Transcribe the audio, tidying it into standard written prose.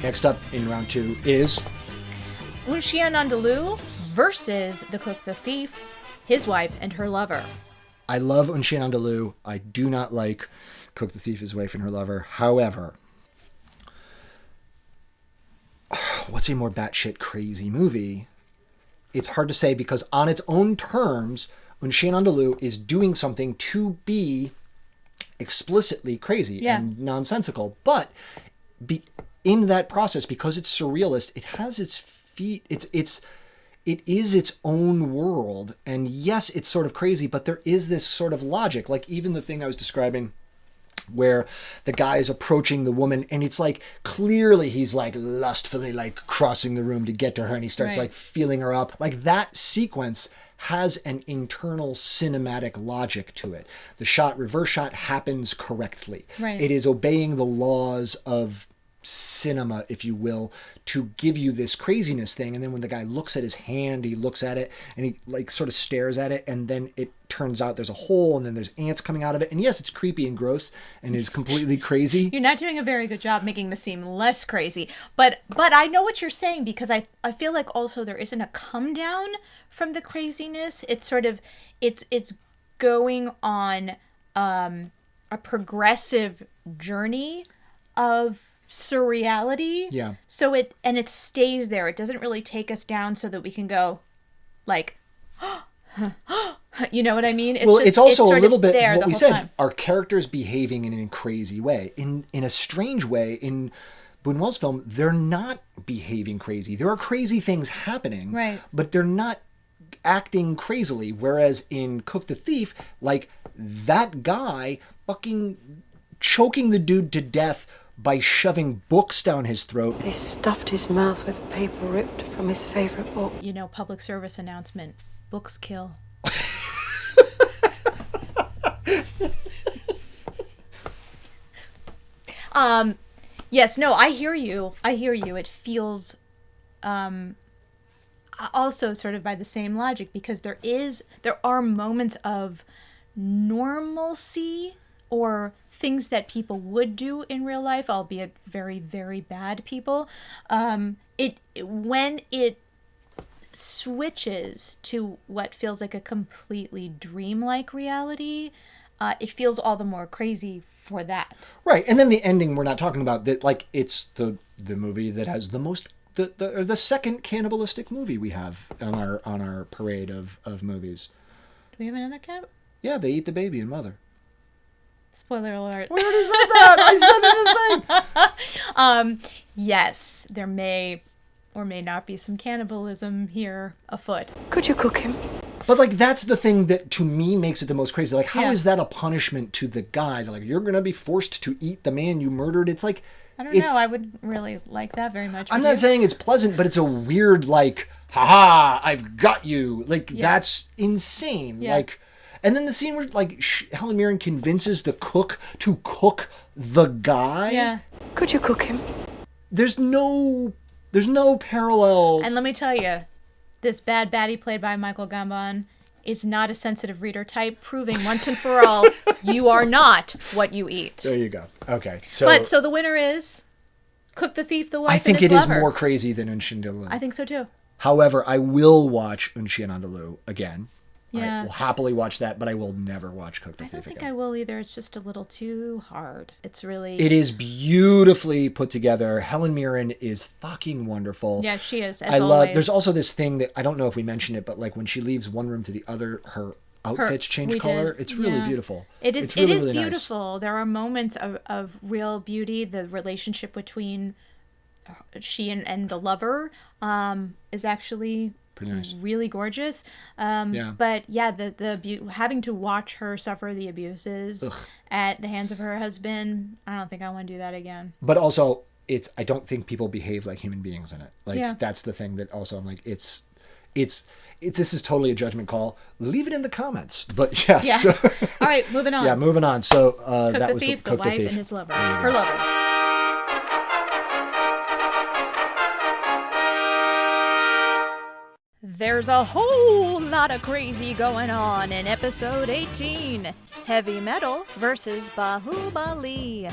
Next up in round 2 is Chien Andalou versus the cook, the thief, his wife, and her lover. I love Chien Andalou. I do not like Cook the Thief, his wife, and her lover. However, what's a more batshit crazy movie? It's hard to say because on its own terms, Chien Andalou is doing something to be explicitly crazy and nonsensical. But in that process, because it's surrealist, it has its feet. It is its own world. And yes, it's sort of crazy, but there is this sort of logic. Like even the thing I was describing where the guy is approaching the woman and it's like clearly he's like lustfully like crossing the room to get to her and he starts like feeling her up. Like that sequence has an internal cinematic logic to it. The reverse shot happens correctly. Right. It is obeying the laws of cinema, if you will, to give you this craziness thing. And then when the guy looks at his hand, he looks at it and he like sort of stares at it, and then it turns out there's a hole and then there's ants coming out of it. And yes, it's creepy and gross and is completely crazy. You're not doing a very good job making this seem less crazy. But I know what you're saying, because I feel like also there isn't a come down from the craziness. It's sort of it's going on a progressive journey of surreality. Yeah. So it stays there. It doesn't really take us down so that we can go like you know what I mean? It's also a little bit there what the we whole said. time. Our characters behaving in a crazy way. In a strange way, in Buñuel's film, they're not behaving crazy. There are crazy things happening, right? But they're not acting crazily. Whereas in Cook the Thief, like that guy fucking choking the dude to death by shoving books down his throat. They stuffed his mouth with paper ripped from his favorite book. You know, public service announcement. Books kill. Yes, no, I hear you. It feels also sort of by the same logic, because there are moments of normalcy or things that people would do in real life, albeit very, very bad people. When it switches to what feels like a completely dreamlike reality, it feels all the more crazy for that. Right, and then the ending we're not talking about. That like it's the movie that has the most the second cannibalistic movie we have on our parade of movies. Do we have another cannibal? Yeah, they eat the baby and mother. Spoiler alert. We already said that. I said it in the thing. Yes, there may or may not be some cannibalism here afoot. Could you cook him? But like that's the thing that to me makes it the most crazy. Like how is that a punishment to the guy? Like you're gonna be forced to eat the man you murdered. It's like I don't know. I would really like that very much. I'm not saying it's pleasant, but it's a weird like, haha, I've got you. Like that's insane. Yeah. Like. And then the scene where, like, Helen Mirren convinces the cook to cook the guy. Yeah. Could you cook him? There's no parallel. And let me tell you, this bad baddie played by Michael Gambon is not a sensitive reader type, proving once and for all, you are not what you eat. There you go. Okay. So the winner is Cook the Thief, the wife, I think and his it is lover. more crazy than Chien Andalou. I think so too. However, I will watch Chien Andalou again. Yeah. I will happily watch that, but I will never watch Cook the Thief again. I don't think I will either. It's just a little too hard. It's really... It is beautifully put together. Helen Mirren is fucking wonderful. Yeah, she is, as I love... always. There's also this thing that, I don't know if we mentioned it, but like when she leaves one room to the other, her outfits change color. It's really beautiful. It is. It's really, it is really beautiful. Nice. There are moments of real beauty. The relationship between she and the lover is actually... pretty nice. Really gorgeous. But yeah, the having to watch her suffer the abuses at the hands of her husband, I don't think I want to do that again. But also, I don't think people behave like human beings in it. Like that's the thing that also I'm like, it's this is totally a judgment call. Leave it in the comments. But yeah. So, all right, moving on. Yeah, moving on. So Cook that the was Thief, Cook the the wife Thief. and his lover. Her lover. There's a whole lot of crazy going on in episode 18. Heavy metal versus Bahubali.